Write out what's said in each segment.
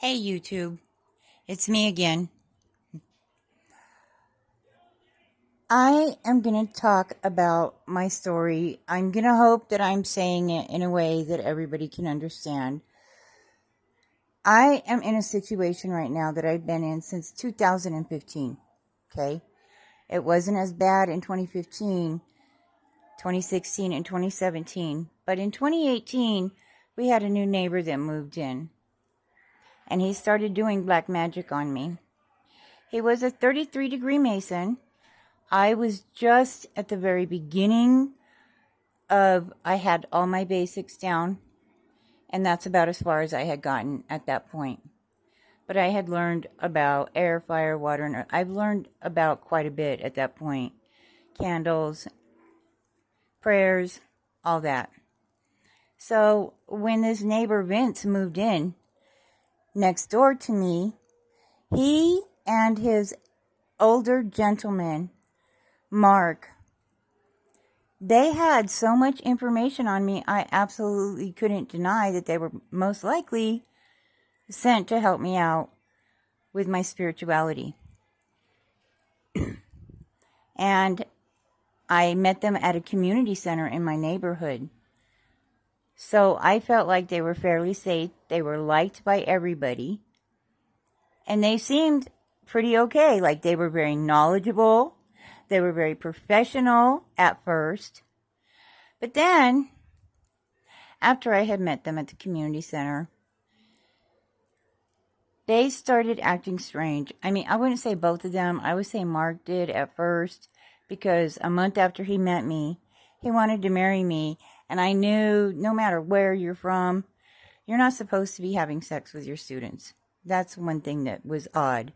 Hey YouTube, it's me again. I am going to talk about my story. I'm going to hope that I'm saying it in a way that everybody can understand. I am in a situation right now that I've been in since 2015, okay? It wasn't as bad in 2015, 2016, and 2017, but in 2018, we had a new neighbor that moved in, and he started doing black magic on me. He was a 33-degree Mason. I was just at the very beginning of, I had all my basics down, and that's about as far as I had gotten at that point. But I had learned about air, fire, water, and earth. I've learned about quite a bit at that point. Candles, prayers, all that. So when this neighbor Vince moved in next door to me, he and his older gentleman, Mark, they had so much information on me, I absolutely couldn't deny that they were most likely sent to help me out with my spirituality. And I met them at a community center in my neighborhood. So I felt like they were fairly safe. They were liked by everybody. And they seemed pretty okay. Like they were very knowledgeable. They were very professional at first. But then, after I had met them at the community center, they started acting strange. I mean, I wouldn't say both of them. I would say Mark did at first, because a month after he met me, he wanted to marry me. And I knew no matter where you're from, you're not supposed to be having sex with your students. That's one thing that was odd.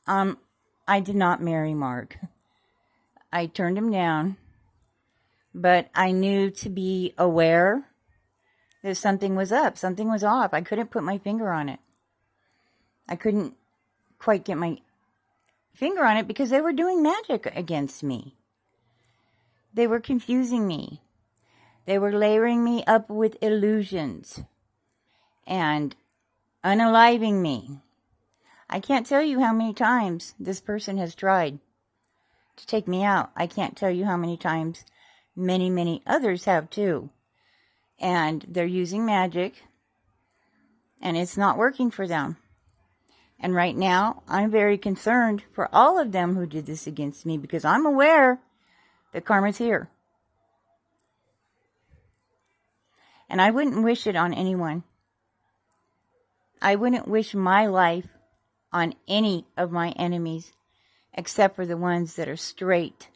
I did not marry Mark. I turned him down, but I knew to be aware that something was up, something was off. I couldn't put my finger on it. I couldn't quite get my finger on it because they were doing magic against me. They were confusing me. They were layering me up with illusions and unaliving me. I can't tell you how many times this person has tried to take me out. I can't tell you how many times many others have too. And they're using magic, and it's not working for them. And right now, I'm very concerned for all of them who did this against me, because I'm aware that karma's here. And I wouldn't wish it on anyone. I wouldn't wish my life on any of my enemies, except for the ones that are straight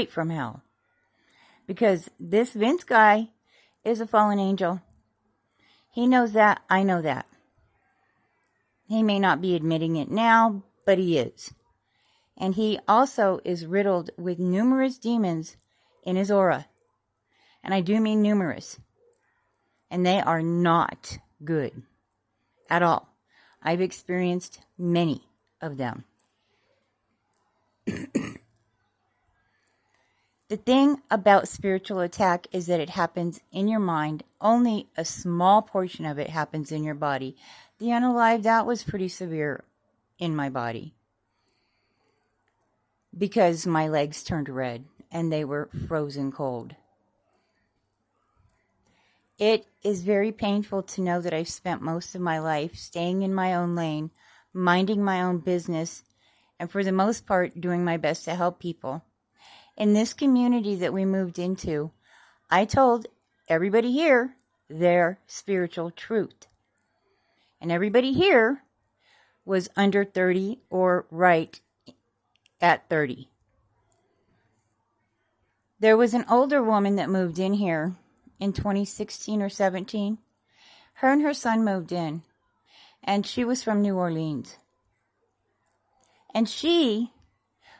from hell. Because this Vince guy is a fallen angel. He knows that. I know that. He may not be admitting it now, but he is. And he also is riddled with numerous demons in his aura. And I do mean numerous. And they are not good at all. I've experienced many of them. The thing about spiritual attack is that it happens in your mind. Only a small portion of it happens in your body. The unalive, that was pretty severe in my body, because my legs turned red and they were frozen cold. It is very painful to know that I've spent most of my life staying in my own lane, minding my own business, and for the most part doing my best to help people. In this community that we moved into, I told everybody here their spiritual truth. And everybody here was under 30 or right at 30. There was an older woman that moved in here in 2016 or 17. Her and her son moved in, and she was from New Orleans. And she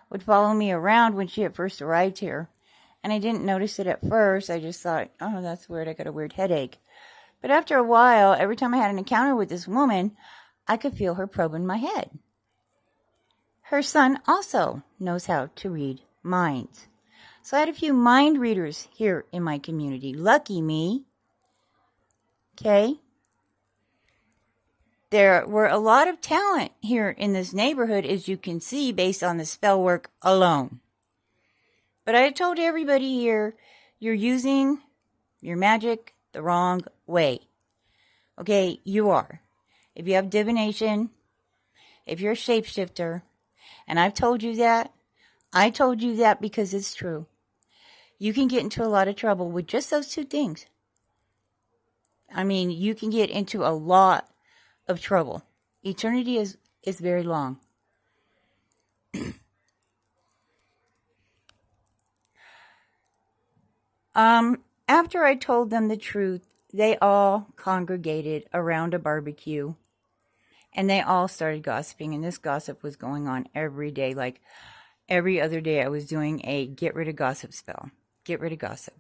would follow me around when she had first arrived here. And I didn't notice it at first. I just thought, oh, that's weird. I got a weird headache. But after a while, every time I had an encounter with this woman, I could feel her probing my head. Her son also knows how to read minds. So I had a few mind readers here in my community. Lucky me. Okay? There were a lot of talent here in this neighborhood, as you can see, based on the spell work alone. But I told everybody here, you're using your magic the wrong way. Okay, you are. If you have divination, if you're a shapeshifter, and I've told you that, I told you that because it's true. You can get into a lot of trouble with just those two things. I mean, you can get into a lot of trouble. Eternity is very long. After I told them the truth, they all congregated around a barbecue. And they all started gossiping. And this gossip was going on every day. Like every other day I was doing a get rid of gossip spell. Get rid of gossip.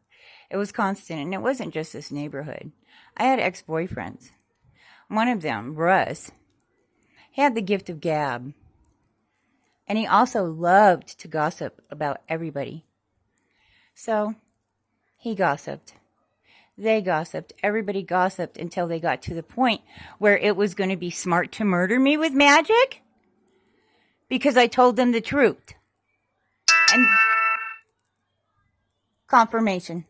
It was constant. And it wasn't just this neighborhood. I had ex-boyfriends. One of them, Russ, he had the gift of gab. And he also loved to gossip about everybody. So he gossiped. They gossiped. Everybody gossiped until they got to the point where it was going to be smart to murder me with magic. Because I told them the truth. And confirmation.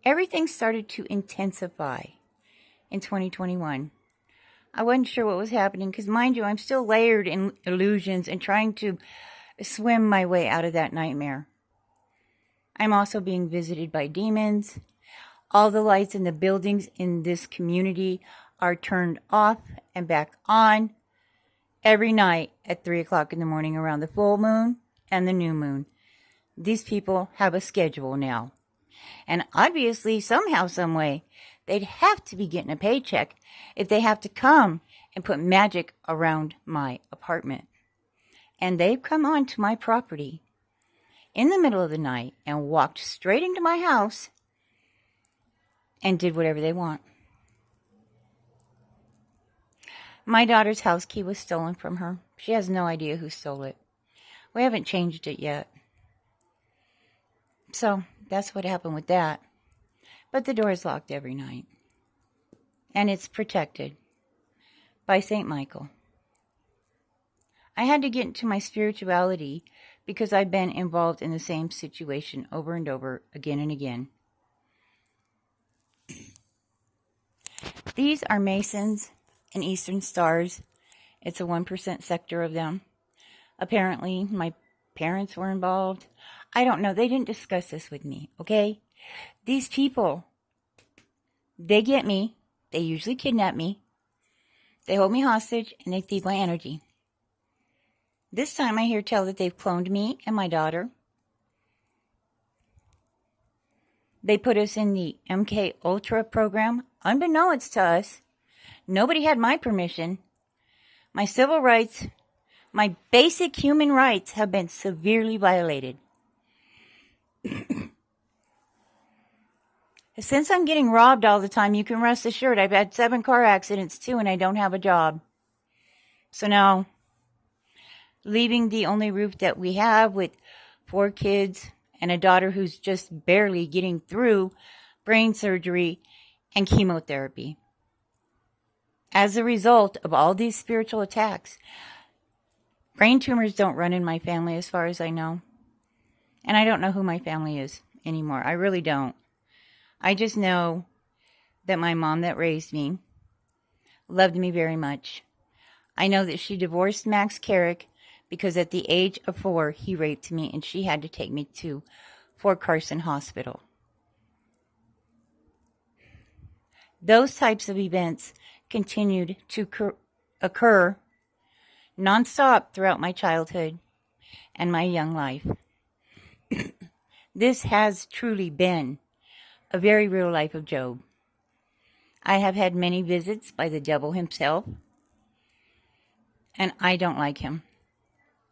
Everything started to intensify in 2021. I wasn't sure what was happening because, mind you, I'm still layered in illusions and trying to swim my way out of that nightmare. I'm also being visited by demons. All the lights in the buildings in this community are turned off and back on every night at 3 o'clock in the morning around the full moon and the new moon. These people have a schedule now. And obviously, somehow, some way, they'd have to be getting a paycheck if they have to come and put magic around my apartment. And they've come onto my property in the middle of the night and walked straight into my house and did whatever they want. My daughter's house key was stolen from her. She has no idea who stole it. We haven't changed it yet. So that's what happened with that. But the door is locked every night. And it's protected by St. Michael. I had to get into my spirituality because I've been involved in the same situation over and over, again and again. These are Masons and Eastern Stars. It's a 1% sector of them. Apparently, my parents were involved. I don't know. They didn't discuss this with me, okay? These people, they get me. They usually kidnap me. They hold me hostage, and they thieve my energy. This time I hear tell that they've cloned me and my daughter. They put us in the MK Ultra program, unbeknownst to us. Nobody had my permission. My civil rights, my basic human rights have been severely violated. Since I'm getting robbed all the time, you can rest assured I've had 7 car accidents too, and I don't have a job. So now, leaving the only roof that we have with 4 kids and a daughter who's just barely getting through brain surgery and chemotherapy. As a result of all these spiritual attacks, brain tumors don't run in my family as far as I know. And I don't know who my family is anymore. I really don't. I just know that my mom that raised me loved me very much. I know that she divorced Max Carrick because at the age of 4, he raped me and she had to take me to Fort Carson Hospital. Those types of events continued to occur nonstop throughout my childhood and my young life. This has truly been a very real life of Job. I have had many visits by the devil himself, and I don't like him.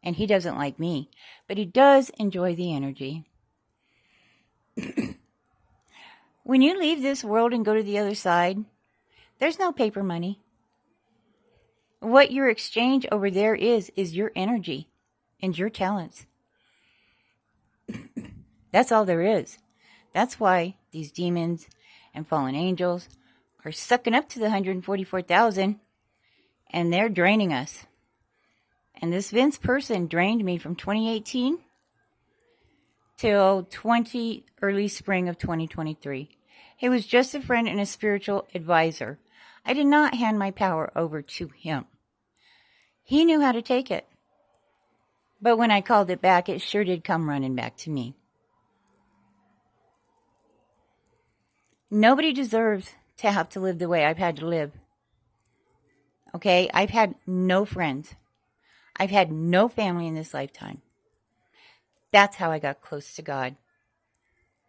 And he doesn't like me, but he does enjoy the energy. When you leave this world and go to the other side, there's no paper money. What your exchange over there is your energy and your talents. That's all there is. That's why these demons and fallen angels are sucking up to the 144,000, and they're draining us. And this Vince person drained me from 2018 till early spring of 2023. He was just a friend and a spiritual advisor. I did not hand my power over to him. He knew how to take it. But when I called it back, it sure did come running back to me. Nobody deserves to have to live the way I've had to live. Okay? I've had no friends. I've had no family in this lifetime. That's how I got close to God,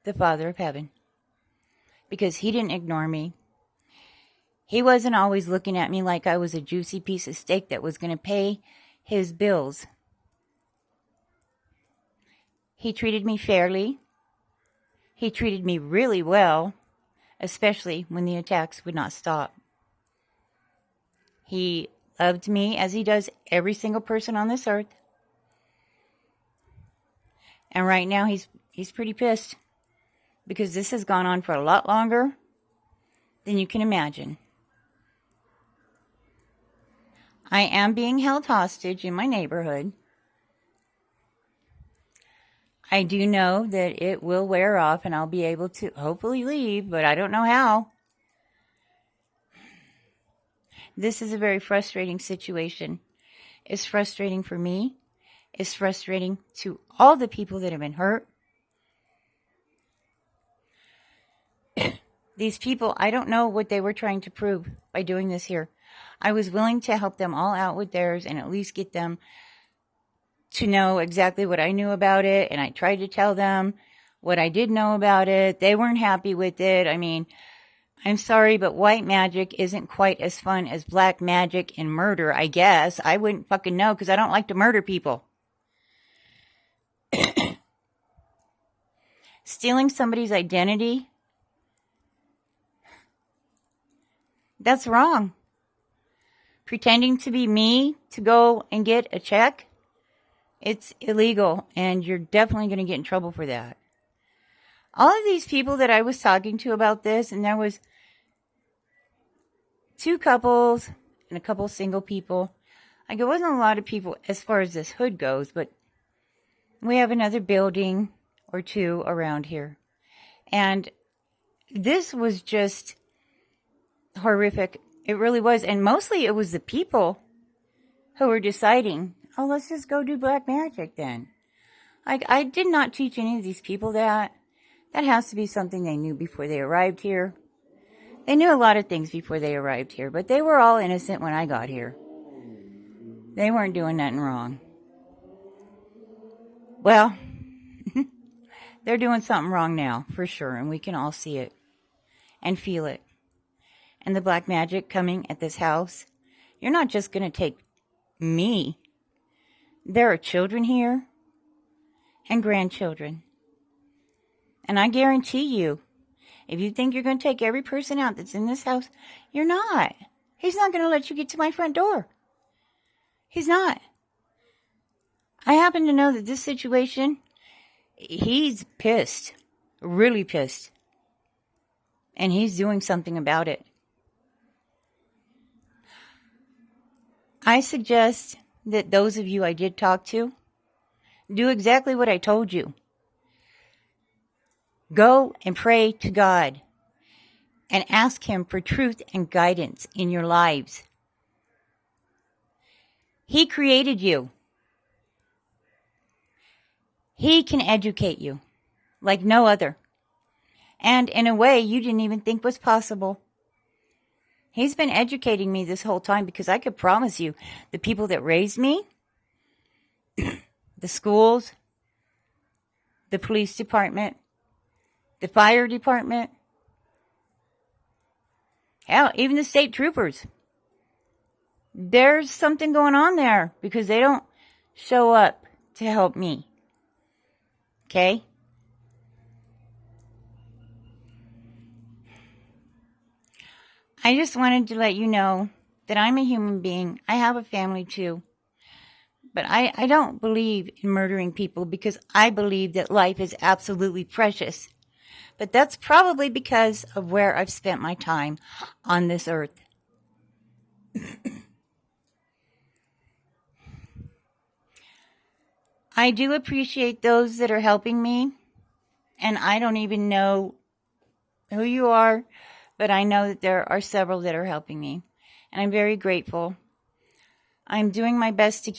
the Father of Heaven. Because He didn't ignore me. He wasn't always looking at me like I was a juicy piece of steak that was going to pay His bills. He treated me fairly. He treated me really well, especially when the attacks would not stop. He loved me as He does every single person on this earth. And right now he's pretty pissed because this has gone on for a lot longer than you can imagine. I am being held hostage in my neighborhood. I do know that it will wear off and I'll be able to hopefully leave, but I don't know how. This is a very frustrating situation. It's frustrating for me. It's frustrating to all the people that have been hurt. These people, I don't know what they were trying to prove by doing this here. I was willing to help them all out with theirs and at least get them to know exactly what I knew about it. And I tried to tell them what I did know about it. They weren't happy with it. I mean, I'm sorry, but white magic isn't quite as fun as black magic and murder, I guess. I wouldn't fucking know because I don't like to murder people. Stealing somebody's identity, that's wrong. Pretending to be me to go and get a check, it's illegal, and you're definitely going to get in trouble for that. All of these people that I was talking to about this, and there was 2 couples and a couple single people. Like, it wasn't a lot of people as far as this hood goes, but we have another building or 2 around here. And this was just horrific. It really was. And mostly it was the people who were deciding, oh, let's just go do black magic then. Like, I did not teach any of these people that. That has to be something they knew before they arrived here. They knew a lot of things before they arrived here, but they were all innocent when I got here. They weren't doing nothing wrong. Well, they're doing something wrong now, for sure, and we can all see it and feel it. And the black magic coming at this house, you're not just going to take me. There are children here and grandchildren. And I guarantee you, if you think you're going to take every person out that's in this house, you're not. He's not going to let you get to my front door. He's not. I happen to know that this situation, he's pissed. Really pissed. And he's doing something about it. I suggest that those of you I did talk to do exactly what I told you. Go and pray to God and ask Him for truth and guidance in your lives. He created you. He can educate you like no other. And in a way you didn't even think was possible. He's been educating me this whole time because I could promise you the people that raised me, the schools, the police department, the fire department, hell, even the state troopers. There's something going on there because they don't show up to help me. Okay? I just wanted to let you know that I'm a human being. I have a family too. But I don't believe in murdering people because I believe that life is absolutely precious. But that's probably because of where I've spent my time on this earth. I do appreciate those that are helping me, and I don't even know who you are, but I know that there are several that are helping me, and I'm very grateful. I'm doing my best to